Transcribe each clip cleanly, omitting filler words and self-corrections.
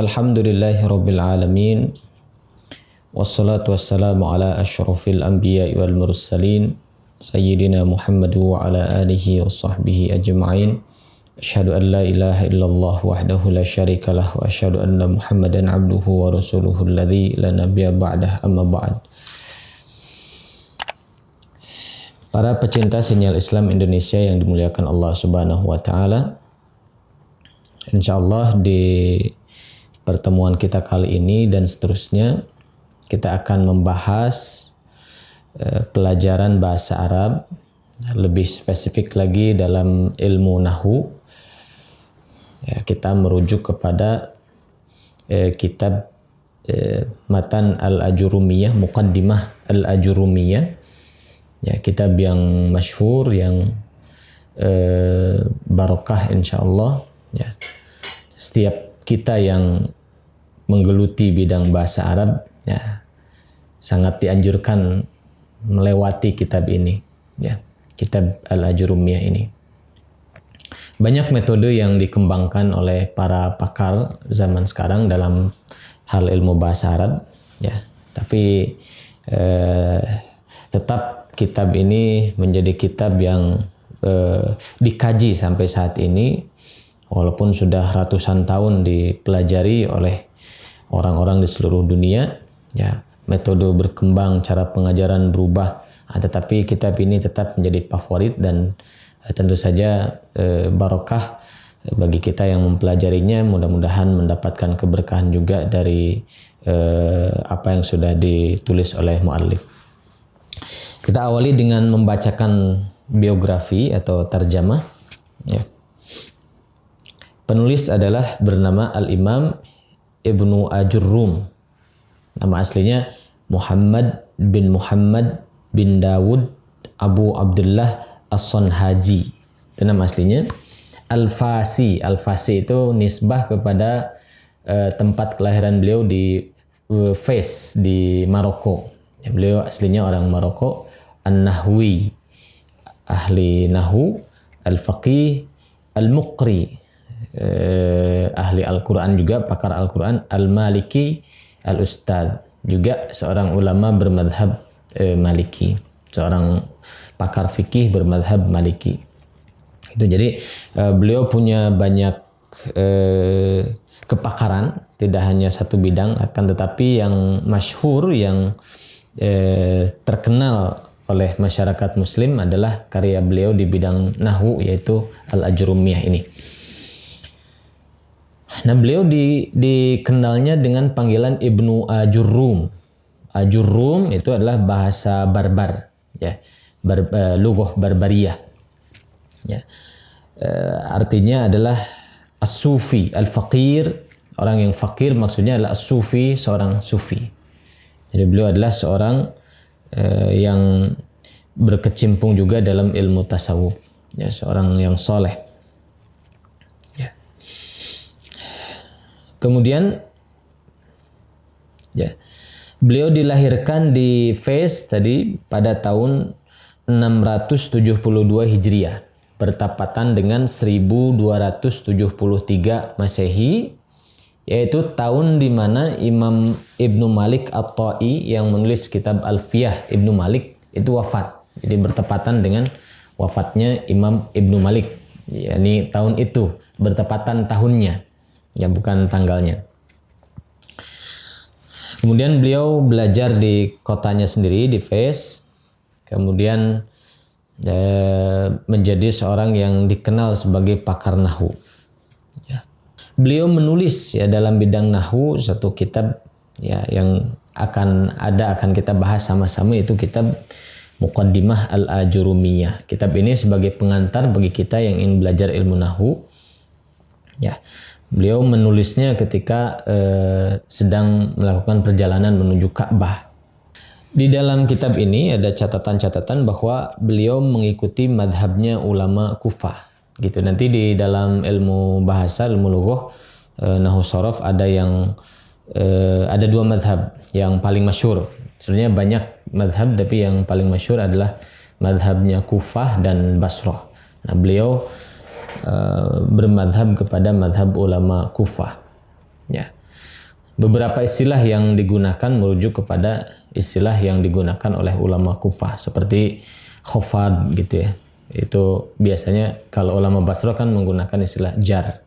Alhamdulillahirabbil alamin. Wassalatu wassalamu ala asyrafil anbiya'i wal mursalin sayyidina Muhammad wa ala alihi wa sahbihi ajma'in. Asyhadu an la ilaha illallah wahdahu la syarikalah wa asyhadu anna Muhammadan abduhu wa rasuluhu alladzi la nabiyya ba'dah, amma ba'd. Para pecinta sinyal Islam Indonesia yang dimuliakan Allah Subhanahu wa taala. Insyaallah di pertemuan kita kali ini dan seterusnya kita akan membahas pelajaran bahasa Arab, lebih spesifik lagi dalam ilmu nahwu. Ya, kita merujuk kepada kitab Matan Al-Ajurumiyah, Muqaddimah Al-Ajurumiyah. Ya, kitab yang masyhur, yang barokah insyaallah. Ya. Setiap kita yang menggeluti bidang bahasa Arab, ya, sangat dianjurkan melewati kitab ini, ya, kitab Al-Ajurumiyah ini. Banyak metode yang dikembangkan oleh para pakar zaman sekarang dalam hal ilmu bahasa Arab, ya, tapi tetap kitab ini menjadi kitab yang dikaji sampai saat ini, walaupun sudah ratusan tahun dipelajari oleh orang-orang di seluruh dunia, ya, metode berkembang, cara pengajaran berubah, tetapi kitab ini tetap menjadi favorit dan tentu saja barokah bagi kita yang mempelajarinya. Mudah-mudahan mendapatkan keberkahan juga dari apa yang sudah ditulis oleh muallif. Kita awali dengan membacakan biografi atau tarjamah, ya. Penulis adalah bernama Al-Imam Ibnu Ajurrum. Nama aslinya Muhammad bin Dawud Abu Abdullah As-Sanhaji. Itu nama aslinya. Al-Fasi. Al-Fasi itu nisbah kepada tempat kelahiran beliau di Fes di Maroko. Ya, beliau aslinya orang Maroko. An-Nahwi, ahli Nahwu, Al-Faqih, Al-Muqri, ahli Al-Quran juga, pakar Al-Quran, Al-Maliki, Al-Ustadz, juga seorang ulama bermadhab Maliki, seorang pakar fikih bermadhab Maliki. Itu jadi beliau punya banyak kepakaran, tidak hanya satu bidang, akan tetapi yang masyhur, yang terkenal oleh masyarakat muslim adalah karya beliau di bidang nahwu, yaitu Al-Ajurumiyah ini. Nah, beliau dikenalnya dengan panggilan Ibnu Ajurrum. Ajurrum itu adalah bahasa barbar, ya, lughah barbariyah. Ya. Artinya adalah as-sufi, al-faqir, orang yang fakir, maksudnya adalah as-sufi, seorang sufi. Jadi beliau adalah seorang yang berkecimpung juga dalam ilmu tasawuf, ya, seorang yang soleh. Ya. Kemudian, ya, beliau dilahirkan di Fes tadi pada tahun 672 Hijriah, bertepatan dengan 1273 Masehi, yaitu tahun di mana Imam Ibnu Malik At-Ta'i yang menulis kitab Alfiyah Ibnu Malik itu wafat. Jadi bertepatan dengan wafatnya Imam Ibnu Malik. yakni tahun itu, bertepatan tahunnya, ya bukan tanggalnya. Kemudian beliau belajar di kotanya sendiri, di Fes. Kemudian menjadi seorang yang dikenal sebagai pakar nahwu. Ya. Beliau menulis ya dalam bidang nahwu satu kitab ya yang akan kita bahas sama-sama, itu kitab Muqaddimah Al-Ajurumiyah. Kitab ini sebagai pengantar bagi kita yang ingin belajar ilmu nahwu. Ya. Beliau menulisnya ketika sedang melakukan perjalanan menuju Ka'bah. Di dalam kitab ini ada catatan-catatan bahwa beliau mengikuti madhabnya ulama Kufah. Gitu. Nanti di dalam ilmu bahasa, ilmu lughah, nahwu sharaf ada dua madhab yang paling masyhur. Sebenarnya banyak madhab, tapi yang paling masyhur adalah madhabnya Kufah dan Basrah. Nah, beliau bermadhab kepada madhab ulama Kufah. Ya. beberapa istilah yang digunakan merujuk kepada istilah yang digunakan oleh ulama Kufah seperti khofad gitu ya. Itu biasanya kalau ulama Basrah kan menggunakan istilah jar.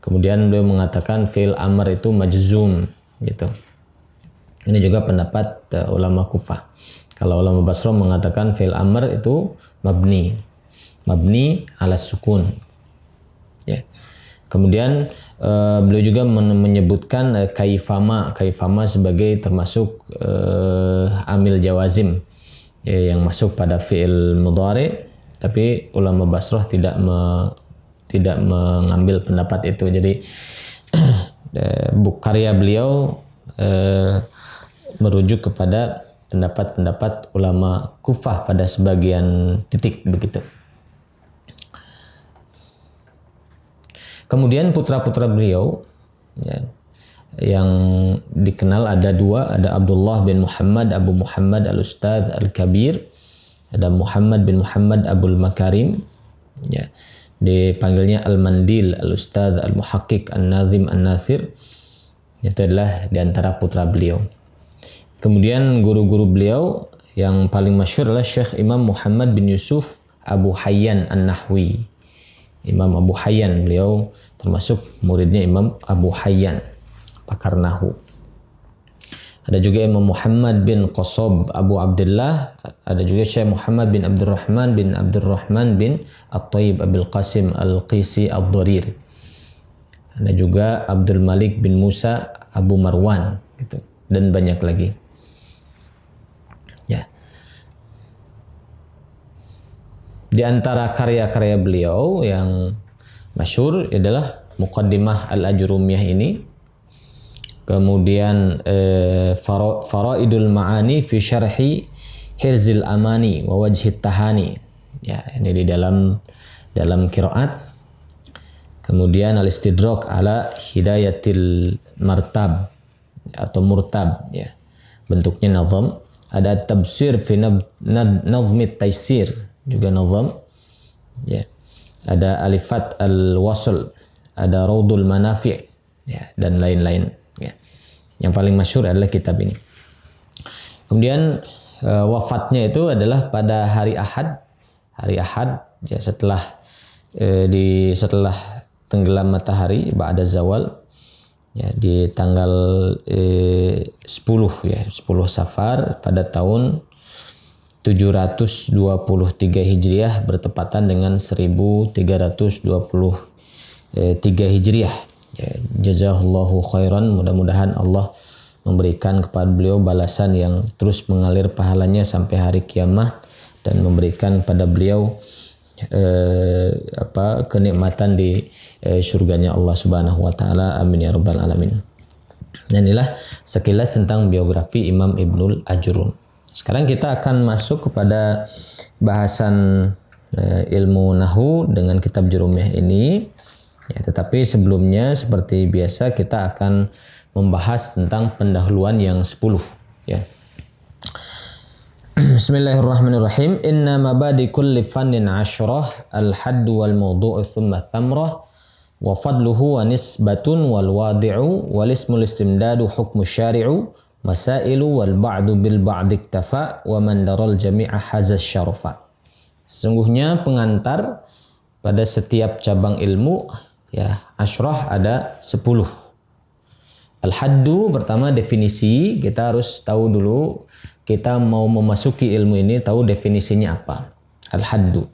Kemudian beliau mengatakan fi'il amr itu majzum gitu. Ini juga pendapat ulama Kufah. Kalau ulama Basrah mengatakan fi'il amr itu mabni ala sukun. Ya. Kemudian beliau juga menyebutkan kaifama sebagai termasuk amil jawazim ya, yang masuk pada fi'il mudhari, tapi ulama Basrah tidak mengambil pendapat itu. Jadi karya beliau merujuk kepada pendapat-pendapat ulama Kufah pada sebagian titik begitu. Kemudian putra-putra beliau ya, yang dikenal ada dua, ada Abdullah bin Muhammad Abu Muhammad Al-Ustadz Al-Kabir, ada Muhammad bin Muhammad Abul Makarim, ya, dipanggilnya Al-Mandil Al-Ustadz Al-Muhaqqiq An-Nazim An-Nathir. Itu adalah diantara putra beliau. Kemudian guru-guru beliau yang paling masyhur adalah Syekh Imam Muhammad bin Yusuf Abu Hayyan An-Nahwi. Imam Abu Hayyan, beliau termasuk muridnya Imam Abu Hayyan, pakar nahu. Ada juga Imam Muhammad bin Qasab Abu Abdullah, ada juga Syekh Muhammad bin Abdurrahman bin At-Tayyib Abil Qasim Al-Qisi Ad-Darir. Ada juga Abdul Malik bin Musa Abu Marwan gitu, dan banyak lagi. Ya. Di antara karya-karya beliau yang masyhur adalah Muqaddimah Al-Ajrumiyah ini. Kemudian Faraidul Ma'ani fi Syarhi Hirzil Amani wa Wajhit Tahani. Ya, ini di dalam qiraat. Kemudian Al-Istidrak ala Hidayatil Martab atau Murtab ya. Bentuknya nazam. Ada Tabsir fi Nazmit Taysir, juga nazam ya. Ada Alifat Al-Wasl, ada Raudul Manafi' ya, dan lain-lain ya. Yang paling masyhur adalah kitab ini. Kemudian wafatnya itu adalah pada hari Ahad ya, setelah tenggelam matahari ba'da zawal ya, di tanggal 10 Safar pada tahun 723 Hijriah bertepatan dengan 1323 Hijriah. Ya, jazahullahu khairan, mudah-mudahan Allah memberikan kepada beliau balasan yang terus mengalir pahalanya sampai hari kiamat dan memberikan pada beliau kenikmatan di surganya Allah Subhanahu wa taala. Amin ya rabbal alamin. Dan inilah sekilas tentang biografi Imam Ibnul Ajurrum. Sekarang kita akan masuk kepada bahasan ilmu nahu dengan kitab Jurumiyah ini. Ya, tetapi sebelumnya seperti biasa kita akan membahas tentang pendahuluan yang 10 ya. Bismillahirrahmanirrahim. Inna mabadi kulli fannin 'ashrah al-hadd wal mawdu' thumma thamrah wa fadluhu wa nisbatun wal wadi'u wal ismul istimdadu hukmu syari'u masailu wal ba'du bil ba'd iktafa wa man daral jami'a hazaz syarafa. Sesungguhnya pengantar pada setiap cabang ilmu ya, asyrah ada 10. Al-haddu pertama definisi, kita harus tahu dulu kita mau memasuki ilmu ini tahu definisinya apa. Al-haddu.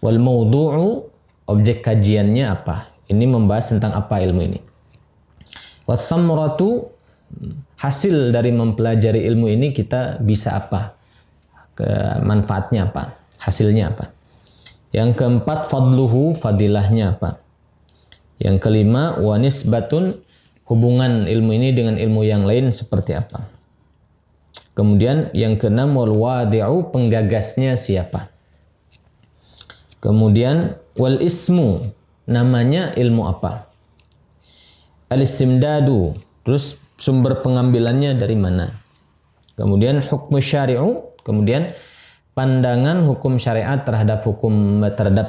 Wal mawdu'u, objek kajiannya apa. Ini membahas tentang apa ilmu ini. Wa thamratu, hasil dari mempelajari ilmu ini kita bisa apa? Manfaatnya apa? Hasilnya apa? Yang keempat, fadluhu, fadilahnya apa? Yang kelima, wa nisbatun, hubungan ilmu ini dengan ilmu yang lain seperti apa? Kemudian yang keenam, wal wadi'u, penggagasnya siapa? Kemudian wal ismu, namanya ilmu apa? Al-istimdadu, terus sumber pengambilannya dari mana? Kemudian hukmu syari'u, kemudian pandangan hukum syariat terhadap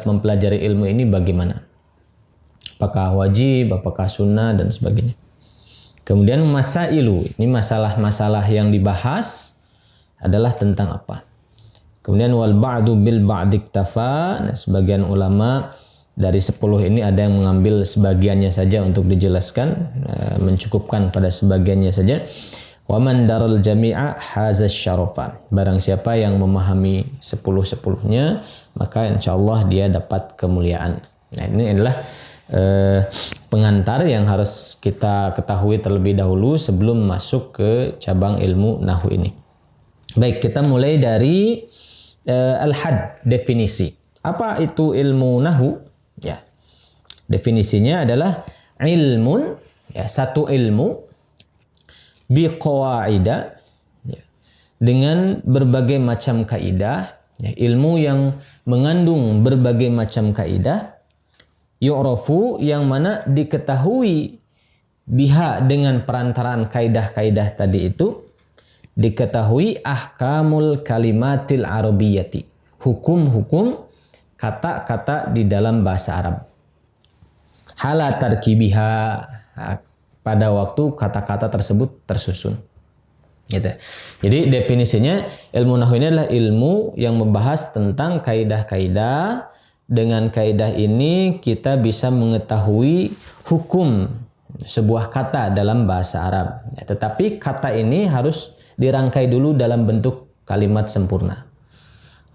mempelajari ilmu ini bagaimana? Apakah wajib, apakah sunnah dan sebagainya. Kemudian masailu, ini masalah-masalah yang dibahas adalah tentang apa. Kemudian wal ba'du bil ba'di iktafa. Nah, sebagian ulama dari 10 ini ada yang mengambil sebagiannya saja untuk dijelaskan, mencukupkan pada sebagiannya saja. Wa man daral jami'a hazas syarafa. Barang siapa yang memahami 10-10-nya, maka insyaallah dia dapat kemuliaan. Nah, ini adalah pengantar yang harus kita ketahui terlebih dahulu sebelum masuk ke cabang ilmu nahwu ini. Baik, kita mulai dari al-had, definisi. Apa itu ilmu nahwu? Ya. Definisinya adalah ilmun, ya, satu ilmu biqawaida, ya, dengan berbagai macam kaidah, ya, ilmu yang mengandung berbagai macam kaidah, yu'rafu, yang mana diketahui biha, dengan perantaraan kaidah-kaidah tadi itu diketahui ahkamul kalimatil arabiyyati, hukum-hukum kata-kata di dalam bahasa Arab. Hala tarkibiha, pada waktu kata-kata tersebut tersusun. Gitu. Jadi definisinya ilmu nahwu ini adalah ilmu yang membahas tentang kaidah-kaidah. Dengan kaidah ini kita bisa mengetahui hukum sebuah kata dalam bahasa Arab. Ya, tetapi kata ini harus dirangkai dulu dalam bentuk kalimat sempurna.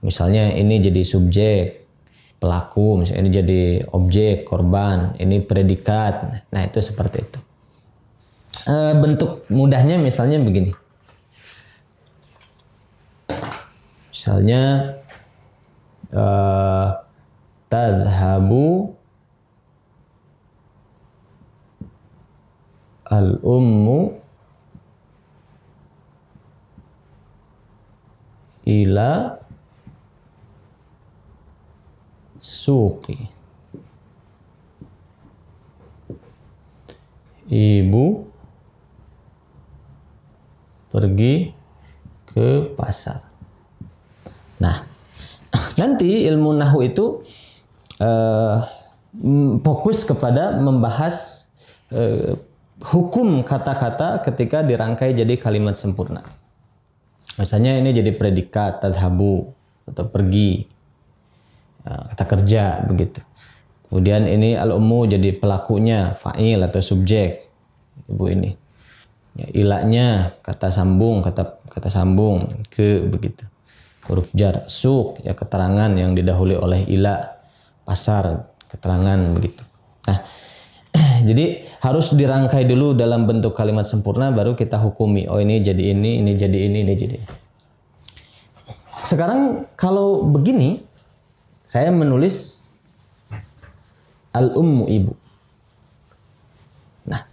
Misalnya ini jadi subjek, pelaku, misalnya ini jadi objek, korban, ini predikat. Nah, itu seperti itu. Bentuk mudahnya misalnya begini. Misalnya tadhabu al-ummu ila suqi. Ibu pergi ke pasar. Nah, nanti ilmu nahwu itu fokus kepada membahas hukum kata-kata ketika dirangkai jadi kalimat sempurna. Misalnya ini jadi predikat, tadhabu, atau pergi, kata kerja, begitu. Kemudian ini al-ummu jadi pelakunya, fa'il atau subjek, ibu ini. Ya, ilahnya kata sambung, kata sambung ke, begitu. Huruf jar, suq, ya keterangan yang didahului oleh ilah, pasar, keterangan, begitu. Nah, jadi harus dirangkai dulu dalam bentuk kalimat sempurna, baru kita hukumi. Oh, ini jadi ini jadi ini jadi ini. Sekarang kalau begini, saya menulis al-ummu, ibu. Nah,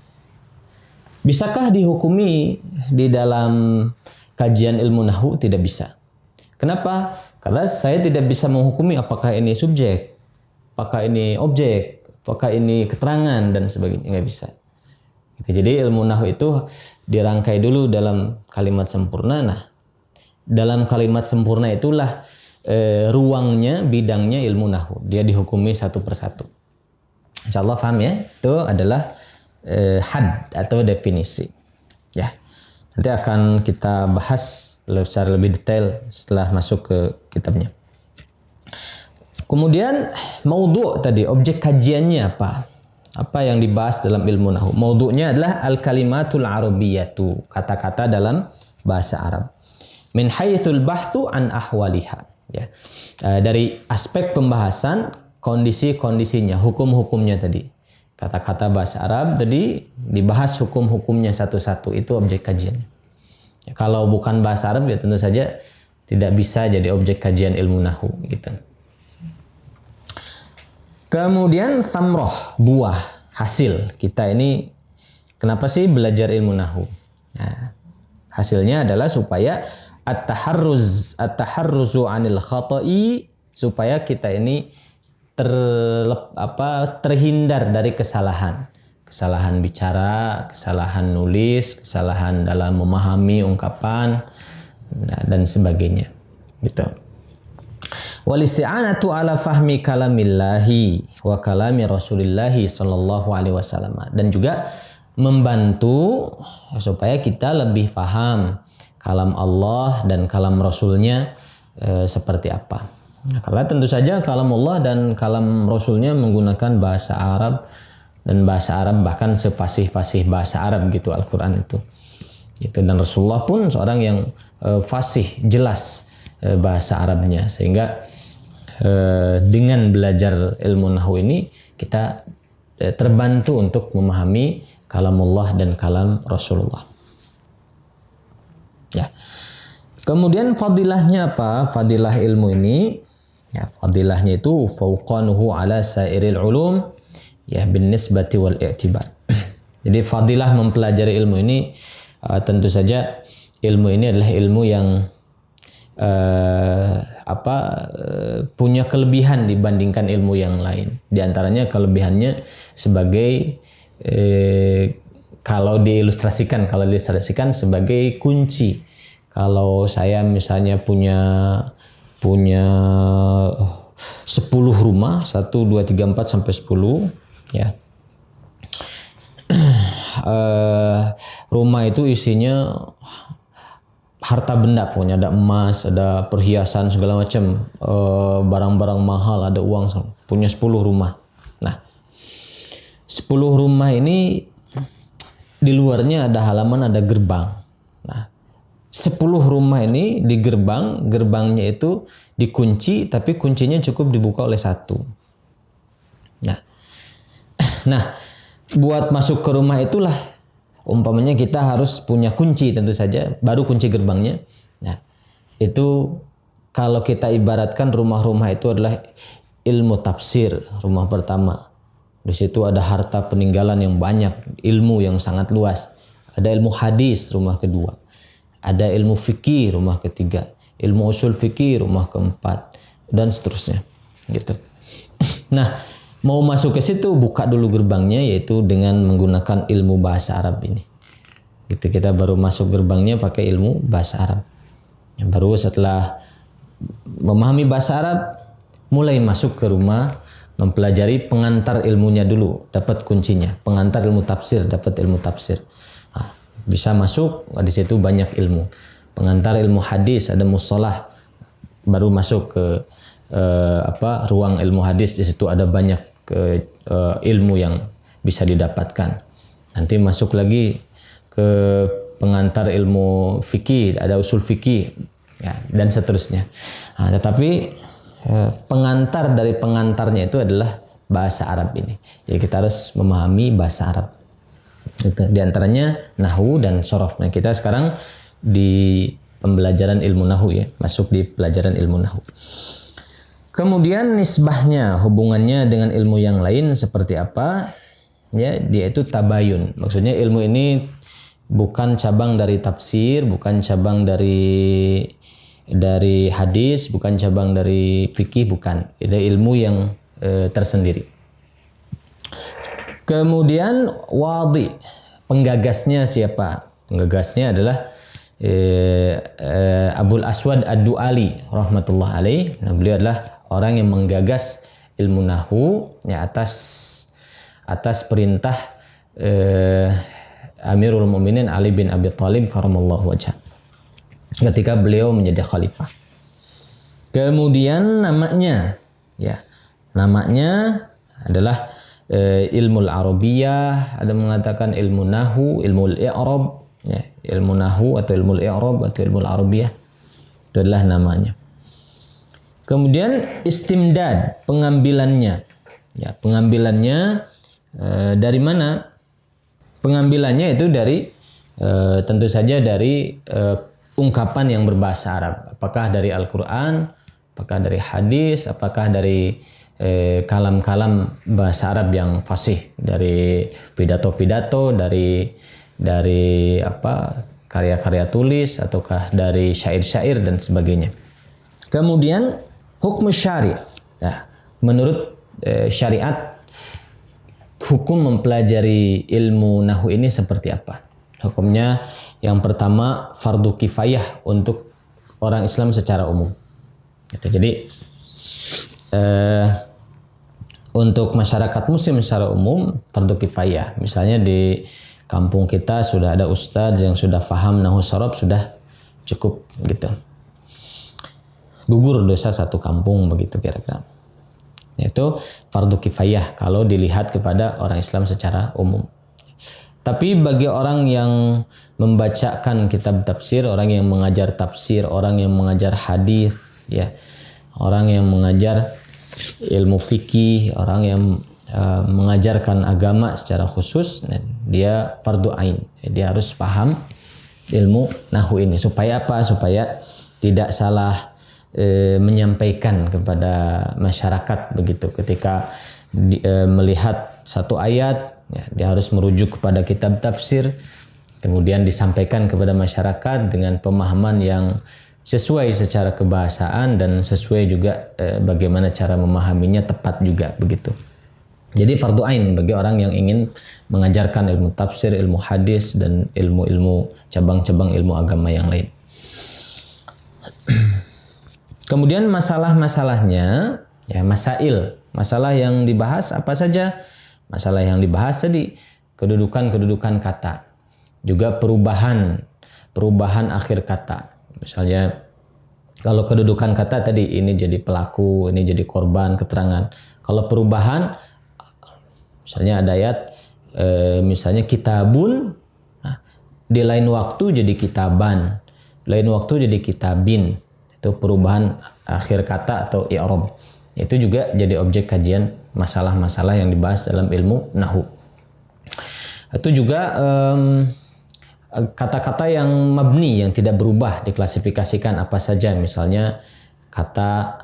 bisakah dihukumi di dalam kajian ilmu nahwu? Tidak bisa. Kenapa? Karena saya tidak bisa menghukumi apakah ini subjek, apakah ini objek, apakah ini keterangan, dan sebagainya. Nggak bisa. Jadi ilmu nahwu itu dirangkai dulu dalam kalimat sempurna. Nah, dalam kalimat sempurna itulah ruangnya, bidangnya ilmu nahwu. Dia dihukumi satu persatu. Insyaallah paham ya? Itu adalah had atau definisi. Ya. Nanti akan kita bahas secara lebih detail setelah masuk ke kitabnya. Kemudian maudhu' tadi, objek kajiannya apa? Apa yang dibahas dalam ilmu nahwu? Maudhu'nya adalah al-kalimatul arabiyyatu, kata-kata dalam bahasa Arab. Min haitsul bahthu an ahwaliha, ya. Dari aspek pembahasan kondisi-kondisinya, hukum-hukumnya tadi. Kata-kata bahasa Arab tadi dibahas hukum-hukumnya satu-satu, itu objek kajiannya. Ya, kalau bukan bahasa Arab ya tentu saja tidak bisa jadi objek kajian ilmu nahwu, gitu. Kemudian samroh, buah, hasil. Kita ini kenapa sih belajar ilmu nahwu? Nah, hasilnya adalah supaya at-taharruzu 'anil khata'i, supaya kita ini terhindar dari kesalahan. Kesalahan bicara, kesalahan nulis, kesalahan dalam memahami ungkapan, dan sebagainya. Gitu. Wal isti'anatu ala fahmi kalamillahi wa kalami Rasulillahi sallallahu alaihi wasallam. Dan juga membantu supaya kita lebih paham kalam Allah dan kalam Rasulnya seperti apa. Nah, karena tentu saja kalam Allah dan kalam Rasulnya menggunakan bahasa Arab, dan bahasa Arab bahkan sefasih-fasih bahasa Arab gitu Al-Quran itu. Dan Rasulullah pun seorang yang fasih, jelas bahasa Arabnya, sehingga dengan belajar ilmu nahwu ini kita terbantu untuk memahami kalamullah dan kalam Rasulullah. Ya. Kemudian fadilahnya apa? Fadilah ilmu ini, ya, fadilahnya itu fauqanuhu ala sairil ulum, ya, bin nisbati wal i'tibar. Jadi fadilah mempelajari ilmu ini, tentu saja ilmu ini adalah ilmu yang punya kelebihan dibandingkan ilmu yang lain. Di antaranya kelebihannya sebagai kalau diilustrasikan sebagai kunci. Kalau saya misalnya punya 10 rumah, 1, 2, 3, 4 sampai 10, ya. Rumah itu isinya harta benda, pokoknya ada emas, ada perhiasan segala macam, barang-barang mahal, ada uang, punya 10 rumah. Nah, 10 rumah ini di luarnya ada halaman, ada gerbang. Nah, 10 rumah ini di gerbangnya itu dikunci, tapi kuncinya cukup dibuka oleh 1. Nah, buat masuk ke rumah itulah umpamanya kita harus punya kunci, tentu saja, baru kunci gerbangnya. Nah, itu kalau kita ibaratkan rumah-rumah itu adalah ilmu tafsir, rumah pertama. Di situ ada harta peninggalan yang banyak, ilmu yang sangat luas. Ada ilmu hadis, rumah kedua. Ada ilmu fikih, rumah ketiga. Ilmu usul fikih, rumah keempat, dan seterusnya. Gitu. Nah, mau masuk ke situ, buka dulu gerbangnya, yaitu dengan menggunakan ilmu bahasa Arab ini. Gitu, kita baru masuk gerbangnya pakai ilmu bahasa Arab. Baru setelah memahami bahasa Arab, mulai masuk ke rumah, mempelajari pengantar ilmunya dulu, dapat kuncinya. Pengantar ilmu tafsir, dapat ilmu tafsir. Nah, bisa masuk, di situ banyak ilmu. Pengantar ilmu hadis, ada mustalah, baru masuk ke ruang ilmu hadis, di situ ada banyak ilmu yang bisa didapatkan. Nanti masuk lagi ke pengantar ilmu fikih, ada usul fikih, ya, dan seterusnya. Nah, tetapi pengantar dari pengantarnya itu adalah bahasa Arab ini. Jadi kita harus memahami bahasa Arab. Itu di antaranya nahwu dan shorof. Nah, kita sekarang di pembelajaran ilmu nahwu, ya, masuk di pelajaran ilmu nahwu. Kemudian nisbahnya, hubungannya dengan ilmu yang lain seperti apa? Ya, dia itu tabayun. Maksudnya ilmu ini bukan cabang dari tafsir, bukan cabang dari hadis, bukan cabang dari fikih, bukan. Ada ilmu yang tersendiri. Kemudian wadi, penggagasnya siapa? Penggagasnya adalah Abul Aswad Ad-Du'ali rahmatullah alaih. Nah, beliau adalah orang yang menggagas ilmu nahwu, ya, atas perintah Amirul Mukminin Ali bin Abi Thalib karamallahu wajhah ketika beliau menjadi khalifah. Kemudian namanya adalah ilmu al-arabiyah, ada mengatakan ilmu nahwu, ilmu al-i'rab, ya, ilmu nahwu atau ilmu al-i'rab atau ilmu al-arabiyah, itu adalah namanya. Kemudian istimdad, pengambilannya. Ya, pengambilannya dari mana? Pengambilannya itu dari tentu saja dari ungkapan yang berbahasa Arab. Apakah dari Al-Qur'an, apakah dari hadis, apakah dari kalam-kalam bahasa Arab yang fasih, dari pidato-pidato, dari karya-karya tulis, ataukah dari syair-syair dan sebagainya. Kemudian hukum syari'. Nah, menurut syariat, hukum mempelajari ilmu nahwu ini seperti apa? Hukumnya yang pertama fardu kifayah untuk orang Islam secara umum. Jadi untuk masyarakat muslim secara umum fardu kifayah. Misalnya di kampung kita sudah ada ustadz yang sudah faham nahwu sorob, sudah cukup gitu. Gugur dosa satu kampung begitu kira-kira. Itu fardu kifayah kalau dilihat kepada orang Islam secara umum. Tapi bagi orang yang membacakan kitab tafsir, orang yang mengajar tafsir, orang yang mengajar hadis, ya, orang yang mengajar ilmu fikih, orang yang mengajarkan agama secara khusus, dia fardu ain. Dia harus paham ilmu nahwu ini. Supaya apa? Supaya tidak salah menyampaikan kepada masyarakat begitu. Ketika melihat satu ayat, ya, dia harus merujuk kepada kitab tafsir, kemudian disampaikan kepada masyarakat dengan pemahaman yang sesuai secara kebahasaan dan sesuai juga bagaimana cara memahaminya tepat juga begitu. Jadi fardu ain bagi orang yang ingin mengajarkan ilmu tafsir, ilmu hadis dan ilmu-ilmu cabang-cabang ilmu agama yang lain. Kemudian masalah-masalahnya, ya, masalah yang dibahas apa saja? Masalah yang dibahas tadi kedudukan kata, juga perubahan akhir kata. Misalnya kalau kedudukan kata tadi, ini jadi pelaku, ini jadi korban, keterangan. Kalau perubahan, misalnya ada ayat, misalnya kitabun, nah, di lain waktu jadi kitaban, lain waktu jadi kitabin. Itu perubahan akhir kata atau i'rab. Itu juga jadi objek kajian masalah-masalah yang dibahas dalam ilmu nahwu. Itu juga kata-kata yang mabni, yang tidak berubah, diklasifikasikan apa saja. Misalnya kata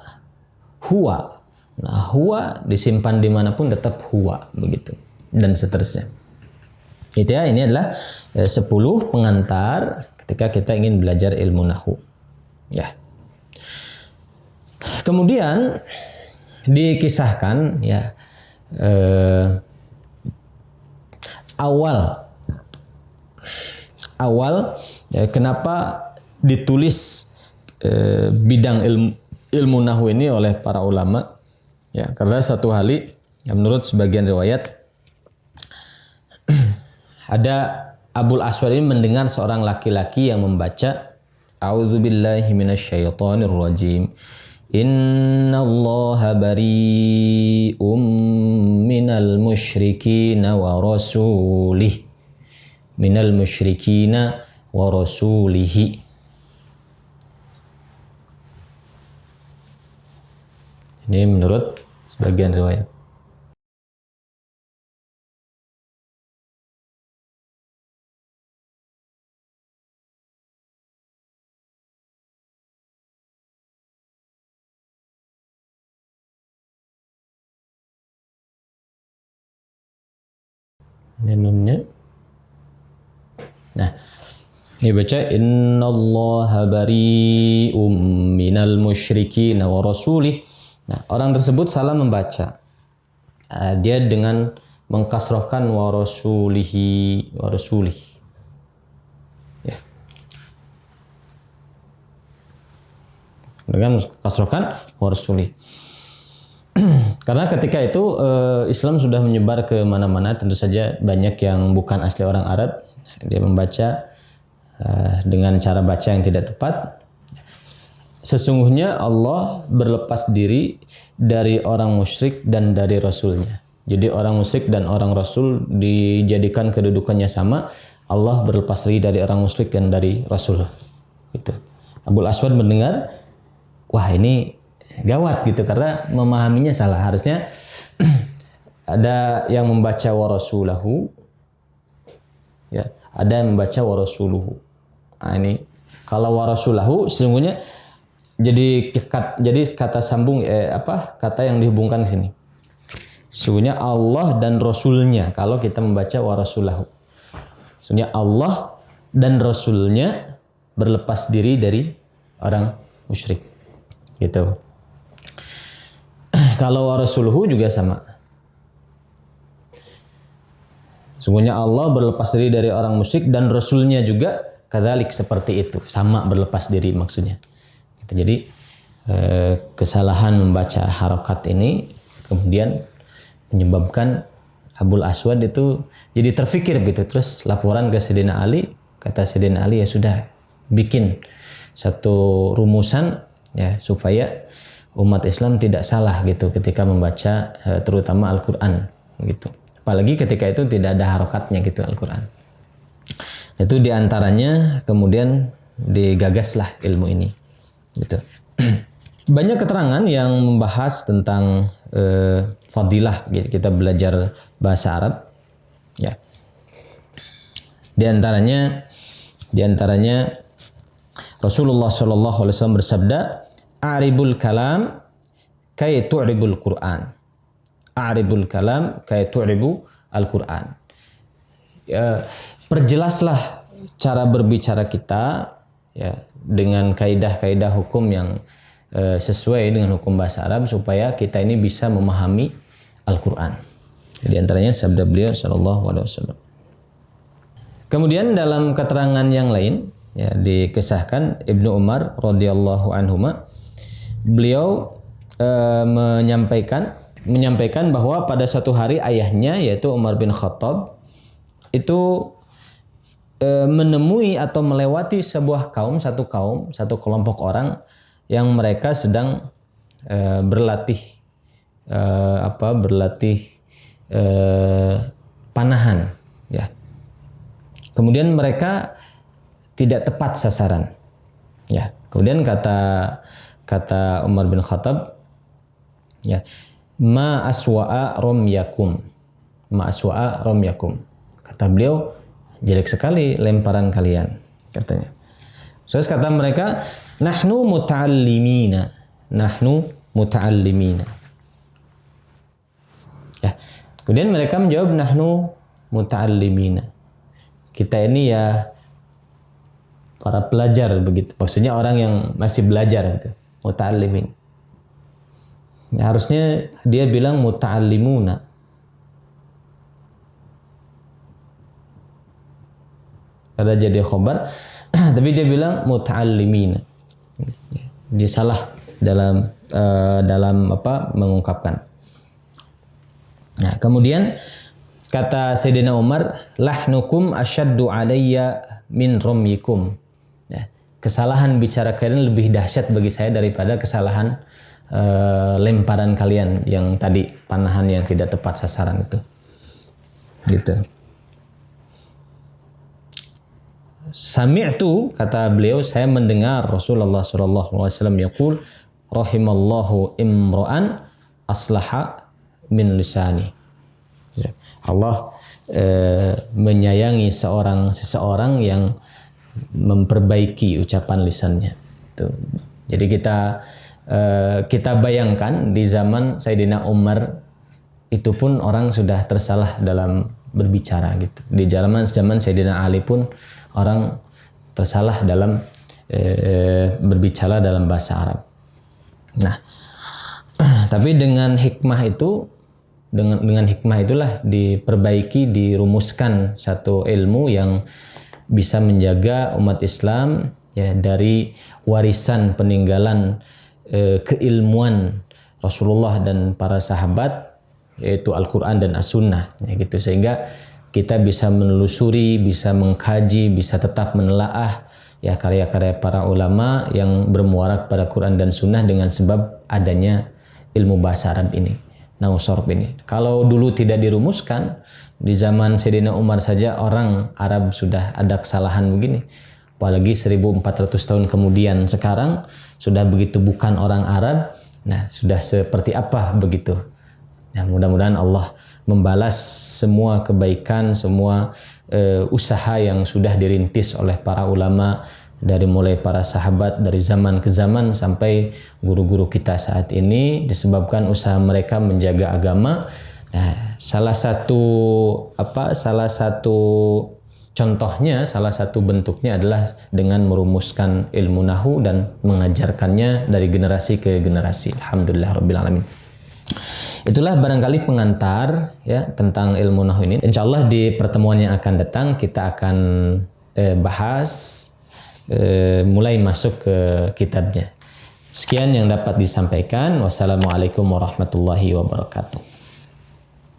huwa. Nah, huwa disimpan dimanapun tetap huwa begitu, dan seterusnya. Itu ya, ini adalah 10 pengantar ketika kita ingin belajar ilmu nahwu. Ya. Kemudian dikisahkan, ya, awal ya, kenapa ditulis bidang ilmu nahwu ini oleh para ulama, ya, karena satu hari, ya, menurut sebagian riwayat ada Abul Aswad ini mendengar seorang laki-laki yang membaca A'udzubillahi minasyaitonirrajim. Innallaha bari'um minal musyrikina wa rasulih. Minal musyrikina wa rasulihi. Ini menurut sebagian riwayat. Ini nunnya. Nah, ini baca innallaha bari'um minal musyrikin wa rasulih. Nah, orang tersebut salah membaca. Dia dengan mengkasrohkan wa rasulihi, wa rasulih. Ya. Dengan mengkasrohkan wa rasulih. Karena ketika itu Islam sudah menyebar ke mana-mana, tentu saja banyak yang bukan asli orang Arab. Dia membaca dengan cara baca yang tidak tepat. Sesungguhnya Allah berlepas diri dari orang musyrik dan dari Rasulnya. Jadi orang musyrik dan orang Rasul dijadikan kedudukannya sama. Allah berlepas diri dari orang musyrik dan dari Rasul. Itu. Abul Aswad mendengar, wah ini gawat gitu, karena memahaminya salah. Harusnya ada yang membaca wa rasulahu, ya, ada yang membaca wa rasuluhu. Nah, ini kalau wa rasulahu sesungguhnya jadi kata sambung, kata yang dihubungkan ke sini. Sesungguhnya Allah dan Rasulnya kalau kita membaca wa rasulahu. Sesungguhnya Allah dan Rasulnya berlepas diri dari orang musyrik. Gitu. Kalau wa rasuluhu juga sama. Sesungguhnya Allah berlepas diri dari orang musyrik dan Rasulnya juga kadzalik, seperti itu. Sama berlepas diri maksudnya. Jadi kesalahan membaca harokat ini kemudian menyebabkan Habul Aswad itu jadi terfikir gitu. Terus laporan ke Sayyidina Ali, kata Sayyidina Ali, ya sudah, bikin satu rumusan ya supaya umat Islam tidak salah gitu ketika membaca terutama Al-Qur'an gitu. Apalagi ketika itu tidak ada harokatnya gitu Al-Qur'an. Itu diantaranya kemudian digagaslah ilmu ini gitu. Banyak keterangan yang membahas tentang fadilah gitu. Kita belajar bahasa Arab ya. Di antaranya Rasulullah SAW bersabda, "A'ribul kalam kay tu'ribul Qur'an." A'ribul kalam kay tu'ribu Al-Qur'an. Ya, perjelaslah cara berbicara kita ya dengan kaidah-kaidah hukum yang sesuai dengan hukum bahasa Arab supaya kita ini bisa memahami Al-Qur'an. Di antaranya sabda beliau sallallahu alaihi wasallam. Kemudian dalam keterangan yang lain ya dikisahkan Ibnu Umar radhiyallahu anhuma, beliau menyampaikan bahwa pada suatu hari ayahnya yaitu Umar bin Khattab itu menemui atau melewati satu kelompok orang yang mereka sedang berlatih panahan ya. Kemudian mereka tidak tepat sasaran ya. Kemudian kata Umar bin Khattab ya, ma aswa'a ramyakum. Kata beliau, jelek sekali lemparan kalian, katanya. Terus kata mereka, nahnu muta'allimina. Ya. Kemudian mereka menjawab, nahnu muta'allimina. Kita ini ya para pelajar begitu. Maksudnya orang yang masih belajar gitu. Muta'allimin. Ya, harusnya dia bilang muta'allimuna. Ada jadi khobar, tapi dia bilang muta'allimina. Dia salah dalam mengungkapkan. Nah, kemudian kata Sayyidina Umar, lahnukum asyaddu alayya min ramyikum. Ya, kesalahan bicara kalian lebih dahsyat bagi saya daripada kesalahan lemparan kalian yang tadi, panahan yang tidak tepat sasaran itu. Gitu. Sami'tu, kata beliau, saya mendengar Rasulullah SAW yaqul, rahimallahu imra'an aslaha min lisani. Ya. Allah menyayangi seseorang yang memperbaiki ucapan lisannya. Itu. Jadi kita bayangkan di zaman Sayyidina Umar itu pun orang sudah tersalah dalam berbicara gitu. Di zaman Sayyidina Ali pun orang tersalah dalam berbicara dalam bahasa Arab. Nah, tapi dengan hikmah itulah diperbaiki, dirumuskan satu ilmu yang bisa menjaga umat Islam ya dari warisan peninggalan keilmuan Rasulullah dan para sahabat, yaitu Al-Quran dan As-Sunnah ya gitu, sehingga kita bisa menelusuri, bisa mengkaji, bisa tetap menelaah ya karya-karya para ulama yang bermuara pada Quran dan Sunnah dengan sebab adanya ilmu bahasa Arab ini, nahwu sharf ini. Kalau dulu tidak dirumuskan, di zaman Sayyidina Umar saja orang Arab sudah ada kesalahan begini, apalagi 1400 tahun kemudian sekarang sudah begitu bukan orang Arab, nah sudah seperti apa begitu. Nah, mudah-mudahan Allah membalas semua kebaikan, semua usaha yang sudah dirintis oleh para ulama dari mulai para sahabat dari zaman ke zaman sampai guru-guru kita saat ini, disebabkan usaha mereka menjaga agama. Nah, salah satu contohnya, salah satu bentuknya adalah dengan merumuskan ilmu nahwu dan mengajarkannya dari generasi ke generasi. Alhamdulillahirabbil alamin. Itulah barangkali pengantar ya tentang ilmu nahwu ini. Insyaallah di pertemuan yang akan datang kita akan bahas mulai masuk ke kitabnya. Sekian yang dapat disampaikan. Wassalamualaikum warahmatullahi wabarakatuh.